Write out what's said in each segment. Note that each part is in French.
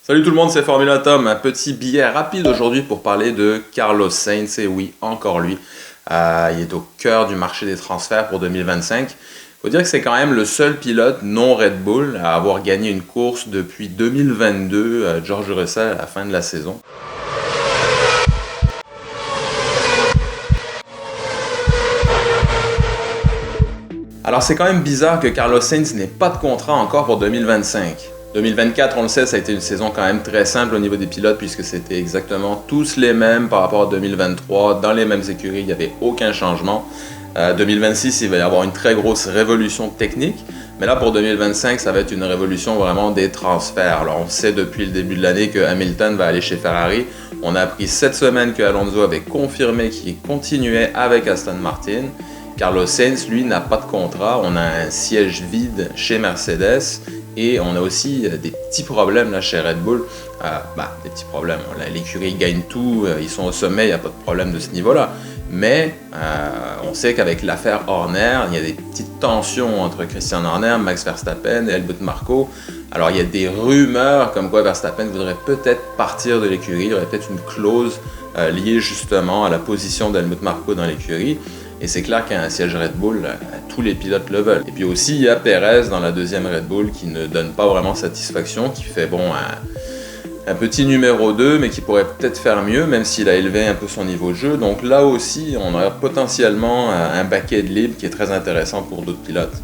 Salut tout le monde, c'est Formula Tom. Un petit billet rapide aujourd'hui pour parler de Carlos Sainz. Et oui, encore lui. Il est au cœur du marché des transferts pour 2025. Il faut dire que c'est quand même le seul pilote non Red Bull à avoir gagné une course depuis 2022, George Russell, à la fin de la saison. Alors c'est quand même bizarre que Carlos Sainz n'ait pas de contrat encore pour 2025. 2024, on le sait, ça a été une saison quand même très simple au niveau des pilotes puisque c'était exactement tous les mêmes par rapport à 2023, dans les mêmes écuries, il n'y avait aucun changement. 2026, il va y avoir une très grosse révolution technique, mais là pour 2025, ça va être une révolution vraiment des transferts. Alors on sait depuis le début de l'année que Hamilton va aller chez Ferrari. On a appris cette semaine que Alonso avait confirmé qu'il continuait avec Aston Martin. Carlos Sainz, lui, n'a pas de contrat. On a un siège vide chez Mercedes et on a aussi des petits problèmes là, chez Red Bull. Des petits problèmes. L'écurie gagne tout, ils sont au sommet, il n'y a pas de problème de ce niveau-là. Mais on sait qu'avec l'affaire Horner, il y a des petites tensions entre Christian Horner, Max Verstappen et Helmut Marko. Alors il y a des rumeurs comme quoi Verstappen voudrait peut-être partir de l'écurie. Il y aurait peut-être une clause liée justement à la position d'Helmut Marko dans l'écurie. Et c'est clair qu'un siège Red Bull, tous les pilotes le veulent. Et puis aussi, il y a Perez dans la deuxième Red Bull qui ne donne pas vraiment satisfaction, qui fait un petit numéro 2, mais qui pourrait peut-être faire mieux, même s'il a élevé un peu son niveau de jeu. Donc là aussi, on aurait potentiellement un baquet de libre qui est très intéressant pour d'autres pilotes.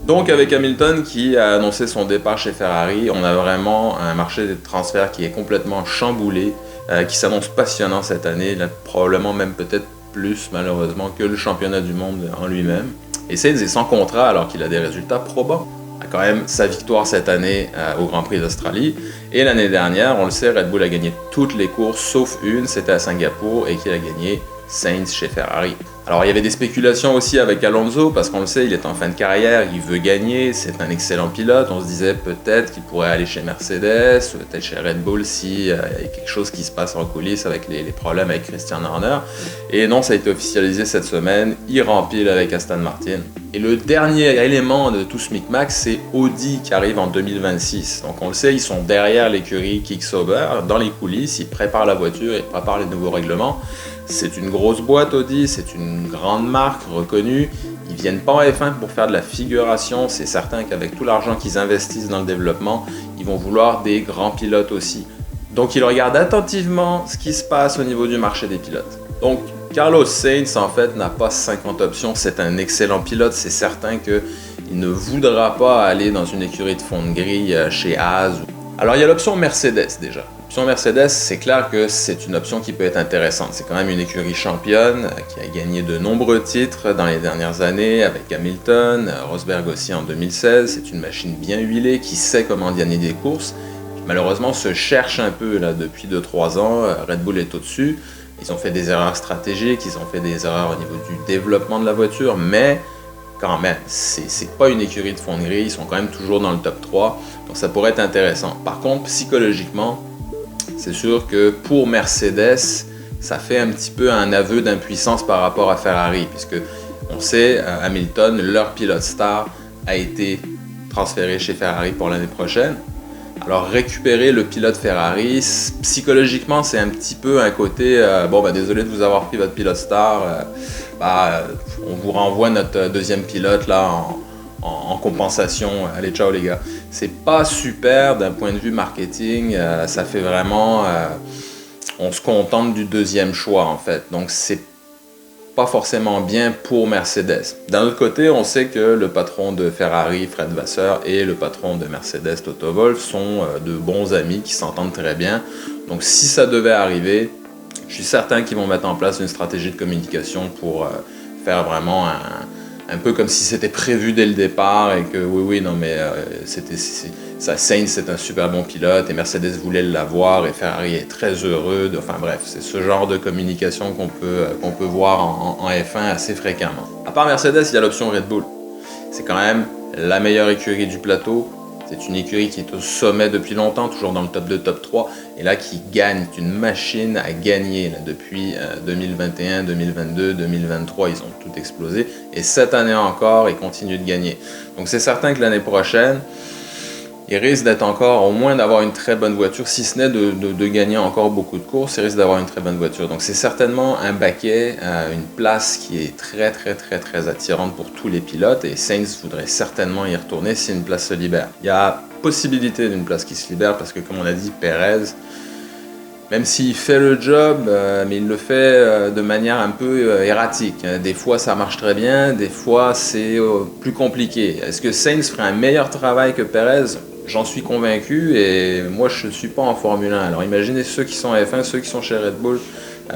Donc avec Hamilton qui a annoncé son départ chez Ferrari, on a vraiment un marché des transferts qui est complètement chamboulé, qui s'annonce passionnant cette année, là, probablement même peut-être plus malheureusement que le championnat du monde en lui-même. Et Sainz est sans contrat alors qu'il a des résultats probants. Il a quand même sa victoire cette année au Grand Prix d'Australie. Et l'année dernière, on le sait, Red Bull a gagné toutes les courses sauf une, c'était à Singapour, et qu'il a gagné Sainz chez Ferrari. Alors il y avait des spéculations aussi avec Alonso, parce qu'on le sait, il est en fin de carrière, il veut gagner, c'est un excellent pilote. On se disait peut-être qu'il pourrait aller chez Mercedes, peut-être chez Red Bull s'il y a quelque chose qui se passe en coulisses avec les problèmes avec Christian Horner. Et non, ça a été officialisé cette semaine, il rempile avec Aston Martin. Et le dernier élément de tout ce micmac, c'est Audi qui arrive en 2026. Donc on le sait, ils sont derrière l'écurie Kick-Sauber, dans les coulisses, ils préparent la voiture, ils préparent les nouveaux règlements. C'est une grosse boîte Audi, c'est une grande marque reconnue. Ils viennent pas en F1 pour faire de la figuration. C'est certain qu'avec tout l'argent qu'ils investissent dans le développement, ils vont vouloir des grands pilotes aussi. Donc ils regardent attentivement ce qui se passe au niveau du marché des pilotes. Donc Carlos Sainz en fait n'a pas 50 options. C'est un excellent pilote. C'est certain qu'il ne voudra pas aller dans une écurie de fond de grille chez Haas. Alors il y a l'option Mercedes déjà. L'option Mercedes, c'est clair que c'est une option qui peut être intéressante. C'est quand même une écurie championne qui a gagné de nombreux titres dans les dernières années avec Hamilton, Rosberg aussi en 2016. C'est une machine bien huilée qui sait comment gagner des courses. Malheureusement, se cherche un peu là depuis 2-3 ans. Red Bull est au-dessus. Ils ont fait des erreurs stratégiques, ils ont fait des erreurs au niveau du développement de la voiture, mais quand même, c'est pas une écurie de fond de grille. Ils sont quand même toujours dans le top 3. Donc ça pourrait être intéressant. Par contre, psychologiquement, c'est sûr que pour Mercedes, ça fait un petit peu un aveu d'impuissance par rapport à Ferrari, puisque on sait, Hamilton, leur pilote star, a été transféré chez Ferrari pour l'année prochaine. Alors récupérer le pilote Ferrari, psychologiquement, c'est un petit peu un côté désolé de vous avoir pris votre pilote star, on vous renvoie notre deuxième pilote là en compensation. Allez, ciao les gars. C'est pas super d'un point de vue marketing, ça fait vraiment on se contente du deuxième choix en fait. Donc c'est pas forcément bien pour Mercedes. D'un autre côté, on sait que le patron de Ferrari, Fred Vasseur, et le patron de Mercedes, Toto Wolff, sont de bons amis qui s'entendent très bien. Donc si ça devait arriver, je suis certain qu'ils vont mettre en place une stratégie de communication pour faire vraiment un peu comme si c'était prévu dès le départ et que Sainz c'est un super bon pilote et Mercedes voulait l'avoir et Ferrari est très heureux. C'est ce genre de communication qu'on peut voir en F1 assez fréquemment. À part Mercedes, il y a l'option Red Bull. C'est quand même la meilleure écurie du plateau. C'est une écurie qui est au sommet depuis longtemps, toujours dans le top 2, top 3, et là qui gagne, c'est une machine à gagner. Là, depuis 2021, 2022, 2023, ils ont tout explosé, et cette année encore, ils continuent de gagner. Donc c'est certain que l'année prochaine, Il risque d'être encore, au moins d'avoir une très bonne voiture, si ce n'est de gagner encore beaucoup de courses, il risque d'avoir une très bonne voiture. Donc c'est certainement un baquet, une place qui est très attirante pour tous les pilotes et Sainz voudrait certainement y retourner si une place se libère. Il y a possibilité d'une place qui se libère parce que comme on a dit, Pérez, même s'il fait le job, mais il le fait de manière un peu erratique. Des fois ça marche très bien, des fois c'est plus compliqué. Est-ce que Sainz ferait un meilleur travail que Pérez? J'en suis convaincu et moi je ne suis pas en Formule 1. Alors imaginez ceux qui sont en F1, ceux qui sont chez Red Bull,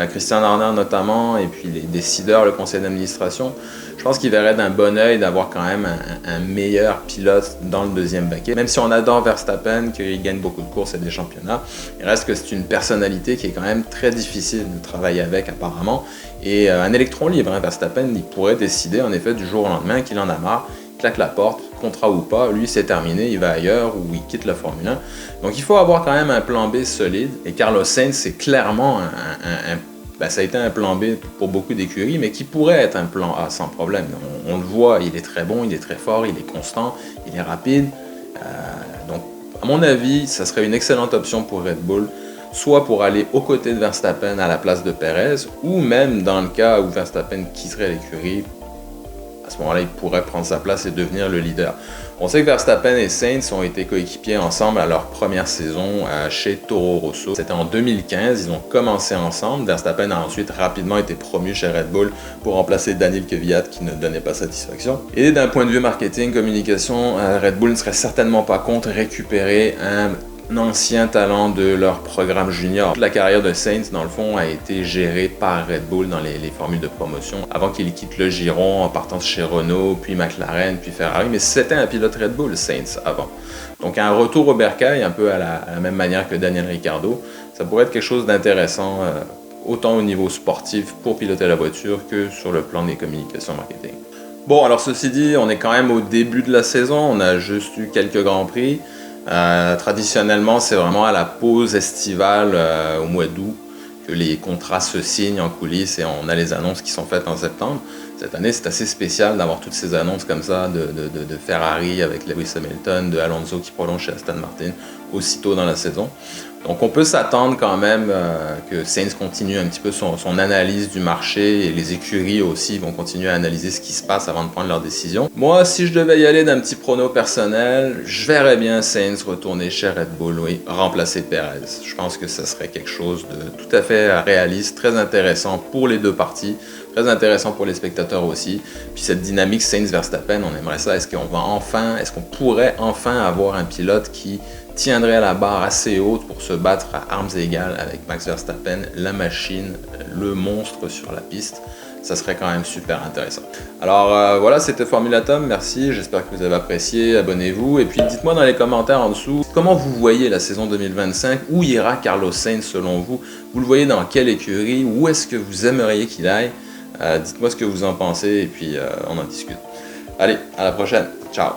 Christian Horner notamment, et puis les décideurs, le conseil d'administration. Je pense qu'ils verraient d'un bon oeil d'avoir quand même un meilleur pilote dans le deuxième baquet. Même si on adore Verstappen, qu'il gagne beaucoup de courses et des championnats, il reste que c'est une personnalité qui est quand même très difficile de travailler avec apparemment. Et un électron libre, Verstappen, il pourrait décider en effet du jour au lendemain qu'il en a marre, claque la porte, contrat ou pas, lui c'est terminé, il va ailleurs ou il quitte la Formule 1. Donc il faut avoir quand même un plan B solide et Carlos Sainz c'est clairement ça a été un plan B pour beaucoup d'écuries, mais qui pourrait être un plan A sans problème. On le voit, il est très bon, il est très fort, il est constant, il est rapide. Donc à mon avis, ça serait une excellente option pour Red Bull, soit pour aller aux côtés de Verstappen à la place de Pérez, ou même dans le cas où Verstappen quitterait l'écurie, à ce moment-là, il pourrait prendre sa place et devenir le leader. On sait que Verstappen et Sainz ont été coéquipiers ensemble à leur première saison chez Toro Rosso. C'était en 2015, ils ont commencé ensemble. Verstappen a ensuite rapidement été promu chez Red Bull pour remplacer Daniil Kvyat qui ne donnait pas satisfaction. Et d'un point de vue marketing, communication, Red Bull ne serait certainement pas contre récupérer un ancien talent de leur programme junior. Toute la carrière de Sainz, dans le fond, a été gérée par Red Bull dans les formules de promotion avant qu'il quitte le giron en partant chez Renault, puis McLaren, puis Ferrari. Mais c'était un pilote Red Bull, Sainz, avant. Donc un retour au bercail, un peu à la même manière que Daniel Ricciardo, ça pourrait être quelque chose d'intéressant, autant au niveau sportif pour piloter la voiture que sur le plan des communications marketing. Bon, alors ceci dit, on est quand même au début de la saison, on a juste eu quelques grands prix. Traditionnellement, c'est vraiment à la pause estivale au mois d'août que les contrats se signent en coulisses et on a les annonces qui sont faites en septembre. Cette année, c'est assez spécial d'avoir toutes ces annonces comme ça de Ferrari avec Lewis Hamilton, de Alonso qui prolonge chez Aston Martin aussitôt dans la saison. Donc on peut s'attendre quand même que Sainz continue un petit peu son analyse du marché et les écuries aussi vont continuer à analyser ce qui se passe avant de prendre leurs décisions. Moi, si je devais y aller d'un petit prono personnel, je verrais bien Sainz retourner chez Red Bull, oui, remplacer Pérez. Je pense que ça serait quelque chose de tout à fait réaliste, très intéressant pour les deux parties, très intéressant pour les spectateurs aussi. Puis cette dynamique Sainz-Verstappen, on aimerait ça. Est-ce qu'on pourrait enfin avoir un pilote qui tiendrait la barre assez haute pour se battre à armes égales avec Max Verstappen, la machine, le monstre sur la piste? Ça serait quand même super intéressant. Alors voilà, c'était Formula Tom, merci, j'espère que vous avez apprécié, abonnez-vous, et puis dites-moi dans les commentaires en dessous, comment vous voyez la saison 2025, où ira Carlos Sainz selon vous? Vous le voyez dans quelle écurie? Où est-ce que vous aimeriez qu'il aille? Dites-moi ce que vous en pensez, et puis on en discute. Allez, à la prochaine, ciao!